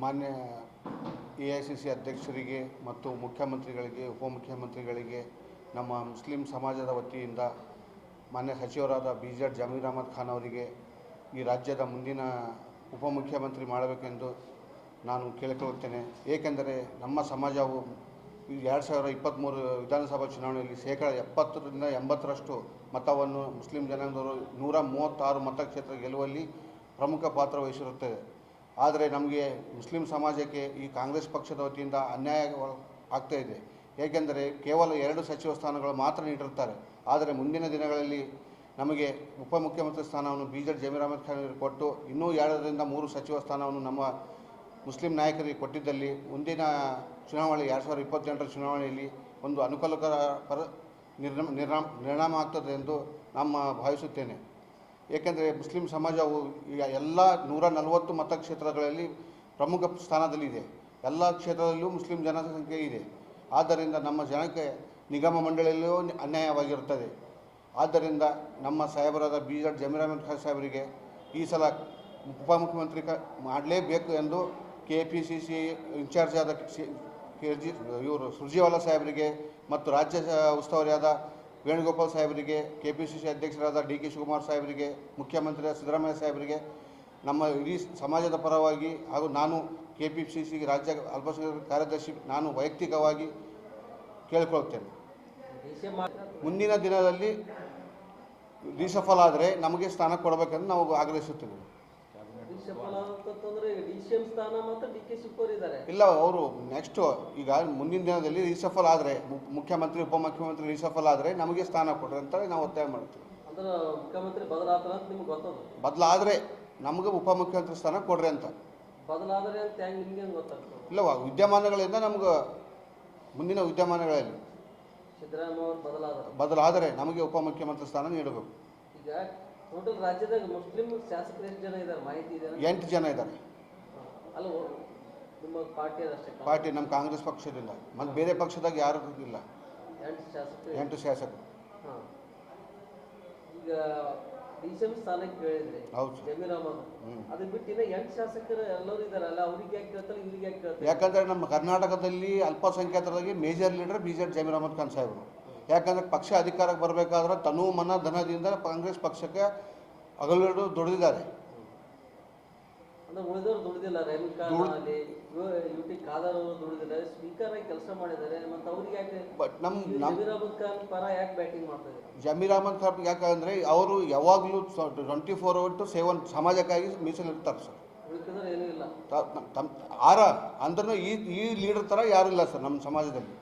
ಮಾನ್ಯ AICC ಅಧ್ಯಕ್ಷರಿಗೆ ಮತ್ತು ಮುಖ್ಯಮಂತ್ರಿಗಳಿಗೆ, ಉಪಮುಖ್ಯಮಂತ್ರಿಗಳಿಗೆ ನಮ್ಮ ಮುಸ್ಲಿಂ ಸಮಾಜದ ವತಿಯಿಂದ ಮಾನ್ಯ ಸಚಿವರಾದ BZ ಜಮೀರ್ ಅಹಮದ್ ಖಾನ್ ಅವರಿಗೆ ಈ ರಾಜ್ಯದ ಮುಂದಿನ ಉಪಮುಖ್ಯಮಂತ್ರಿ ಮಾಡಬೇಕೆಂದು ನಾನು ಕೇಳಿಕೊಳ್ಳುತ್ತೇನೆ. ಏಕೆಂದರೆ ನಮ್ಮ ಸಮಾಜವು 2023 ವಿಧಾನಸಭಾ ಚುನಾವಣೆಯಲ್ಲಿ 70% 80% ಮತವನ್ನು ಮುಸ್ಲಿಂ ಜನಾಂಗದವರು 136 ಮತಕ್ಷೇತ್ರ ಗೆಲ್ಲುವಲ್ಲಿ ಪ್ರಮುಖ ಪಾತ್ರ ವಹಿಸಿರುತ್ತದೆ. ಆದರೆ ನಮಗೆ ಮುಸ್ಲಿಂ ಸಮಾಜಕ್ಕೆ ಈ ಕಾಂಗ್ರೆಸ್ ಪಕ್ಷದ ವತಿಯಿಂದ ಅನ್ಯಾಯ ಆಗ್ತಾಯಿದೆ. ಏಕೆಂದರೆ ಕೇವಲ 2 ಸಚಿವ ಸ್ಥಾನಗಳು ಮಾತ್ರ ನೀಡಿರುತ್ತಾರೆ. ಆದರೆ ಮುಂದಿನ ದಿನಗಳಲ್ಲಿ ನಮಗೆ ಉಪಮುಖ್ಯಮಂತ್ರಿ ಸ್ಥಾನವನ್ನು BZ ಜಮೀರ್ ಅಹಮದ್ ಖಾನ್ ಅವರಿಗೆ ಕೊಟ್ಟು ಇನ್ನೂ 2 ರಿಂದ 3 ಸಚಿವ ಸ್ಥಾನವನ್ನು ನಮ್ಮ ಮುಸ್ಲಿಂ ನಾಯಕರಿಗೆ ಕೊಟ್ಟಿದ್ದಲ್ಲಿ ಮುಂದಿನ ಚುನಾವಣೆ 2028ರ ಚುನಾವಣೆಯಲ್ಲಿ ಒಂದು ಅನುಕೂಲಕರ ನಿರ್ಣಾಮ ಆಗ್ತದೆ ಎಂದು ನಮ್ಮ ಭಾವಿಸುತ್ತೇನೆ. ಏಕೆಂದರೆ ಮುಸ್ಲಿಂ ಸಮಾಜವು ಈಗ ಎಲ್ಲ 140 ಮತಕ್ಷೇತ್ರಗಳಲ್ಲಿ ಪ್ರಮುಖ ಸ್ಥಾನದಲ್ಲಿದೆ. ಎಲ್ಲ ಕ್ಷೇತ್ರದಲ್ಲೂ ಮುಸ್ಲಿಂ ಜನಸಂಖ್ಯೆ ಇದೆ. ಆದ್ದರಿಂದ ನಮ್ಮ ಜನಕ್ಕೆ ನಿಗಮ ಮಂಡಳಿಯಲ್ಲೂ ಅನ್ಯಾಯವಾಗಿರುತ್ತದೆ. ಆದ್ದರಿಂದ ನಮ್ಮ ಸಾಹೇಬರಾದ BZ ಜಮೀರ್ ಅಹಮದ್ ಖಾನ್ ಸಾಹೇಬರಿಗೆ ಈ ಸಲ ಉಪಮುಖ್ಯಮಂತ್ರಿ ಮಾಡಲೇಬೇಕು ಎಂದು KPCC ಇನ್ಚಾರ್ಜ್ ಆದ ಇವರು ಸುರ್ಜೇವಾಲಾ ಸಾಹೇಬರಿಗೆ ಮತ್ತು ರಾಜ್ಯ ಉಸ್ತುವಾರಿಯಾದ ವೇಣುಗೋಪಾಲ್ ಸಾಹೇಬರಿಗೆ, KPCC ಅಧ್ಯಕ್ಷರಾದ DK ಶಿವಕುಮಾರ್ ಸಾಹೇಬರಿಗೆ, ಮುಖ್ಯಮಂತ್ರಿ ಸಿದ್ದರಾಮಯ್ಯ ಸಾಹೇಬರಿಗೆ ನಮ್ಮ ಇಡೀ ಸಮಾಜದ ಪರವಾಗಿ ಹಾಗೂ ನಾನು KPCC ರಾಜ್ಯ ಅಲ್ಪಸಂಖ್ಯಾತರ ಕಾರ್ಯದರ್ಶಿ ನಾನು ವೈಯಕ್ತಿಕವಾಗಿ ಕೇಳಿಕೊಳ್ಳುತ್ತೇನೆ. ಮುಂದಿನ ದಿನದಲ್ಲಿ ರೀಸಫಲ್ ಆದರೆ ನಮಗೆ ಸ್ಥಾನ ಕೊಡಬೇಕೆಂದು ನಾವು ಆಗ್ರಹಿಸುತ್ತೇವೆ. ಇಲ್ಲ, ಅವರು ನೆಕ್ಸ್ಟು ಈಗ ಮುಂದಿನ ದಿನದಲ್ಲಿ ರೀಸಫಲ್ ಆದರೆ ಮುಖ್ಯಮಂತ್ರಿ ಉಪಮುಖ್ಯಮಂತ್ರಿ ರೀಸಫಲ್ ಆದರೆ ನಮಗೆ ಸ್ಥಾನ ಕೊಡ್ರಿ ಅಂತ ನಾವು ಒತ್ತಾಯ ಮಾಡ್ತೀವಿ. ಬದಲಾದರೆ ನಮಗೆ ಉಪಮುಖ್ಯಮಂತ್ರಿ ಸ್ಥಾನ ಕೊಡ್ರಿ ಅಂತ. ಇಲ್ಲ, ವಿದ್ಯಮಾನಗಳಿಂದ ನಮ್ಗೆ ಮುಂದಿನ ವಿದ್ಯಮಾನಗಳಲ್ಲಿ ಬದಲಾದರೆ ನಮಗೆ ಉಪಮುಖ್ಯಮಂತ್ರಿ ಸ್ಥಾನ ನೀಡಬೇಕು. ಈಗ ಟೋಟಲ್ ರಾಜ್ಯದಾಗ ಮುಸ್ಲಿಂ ಶಾಸಕರು ಎಷ್ಟು ಜನ ಇದ್ದಾರೆ ಮಾಹಿತಿ ಇದೆ? 8 ಜನ ಇದ್ದಾರೆ. ಅಲ್ಲ, ನಿಮ್ಮ ಪಾರ್ಟಿ ನಮ್ಮ ಕಾಂಗ್ರೆಸ್ ಪಕ್ಷದಿಂದ, ಮತ್ತು ಬೇರೆ ಪಕ್ಷದಾಗ ಯಾರು ಇಲ್ಲ. 8 ಶಾಸಕರು. ಈಗ DCM ಸ್ಥಾನಕ್ಕೆ ಕೇಳಿದ್ರೆ ಜಮೀರ್ ಅಹಮದ್, ಅದು ಬಿಟ್ಟು ಇನ್ನು 8 ಶಾಸಕರು ಎಲ್ಲರೂ ಇದ್ದಾರಲ್ಲ, ಅವ್ರಿಗೆ ಯಾಕೆ ಕೇಳ್ತಾರೆ, ಇವ್ರಿಗೆ ಯಾಕೆ ಕೇಳ್ತಾರೆ? ಯಾಕಂದರೆ ನಮ್ಮ ಕರ್ನಾಟಕದಲ್ಲಿ ಅಲ್ಪಸಂಖ್ಯಾತರಾಗಿ major leader BZ Zameer Ahmed Khan ಸಾಹೇಬರು. ಯಾಕಂದರೆ ಪಕ್ಷ ಅಧಿಕಾರಕ್ಕೆ ಬರಬೇಕಾದ್ರೆ ತನು ಮನ ಧನದಿಂದ ಕಾಂಗ್ರೆಸ್ ಪಕ್ಷಕ್ಕೆ ಹಗಲಿರುಳು ದುಡಿದಿದ್ದಾರೆ. ಅಂದ್ರೆ ಉಳಿದವರು ದುಡಿದಿಲ್ಲ. ರೆಹಮಾನ್ ಖಾನ್ ಅಲ್ಲಿ UT ಖಾದರ್ ಅವರು ದುಡಿದಿಲ್ಲ, ಸ್ಪೀಕರ್ ಆಗಿ ಕೆಲಸ ಮಾಡಿದ್ದಾರೆ. ಮತ್ತು ಅವ್ರಿಗೆ ಯಾಕೆ ಜಮೀರ್ ಅಹಮದ್ ಖಾನ್ ಪರ ಯಾಕೆ ಬ್ಯಾಟಿಂಗ್ ಮಾಡ್ತಾರೆ? ಜಮೀರ್ ಅಹಮದ್ ಖಾನ್ ಯಾಕಂದರೆ ಅವರು ಯಾವಾಗಲೂ 24/7 ಸಮಾಜಕ್ಕಾಗಿ ಮೀಸಲಿರ್ತಾರೆ ಸರ್. ಉಳಿಕಿದ್ರೆ ಏನೂ ಇಲ್ಲ ಅಂದ್ರೂ ಈ ಲೀಡರ್ ಥರ ಯಾರೂ ಇಲ್ಲ ಸರ್ ನಮ್ಮ ಸಮಾಜದಲ್ಲಿ.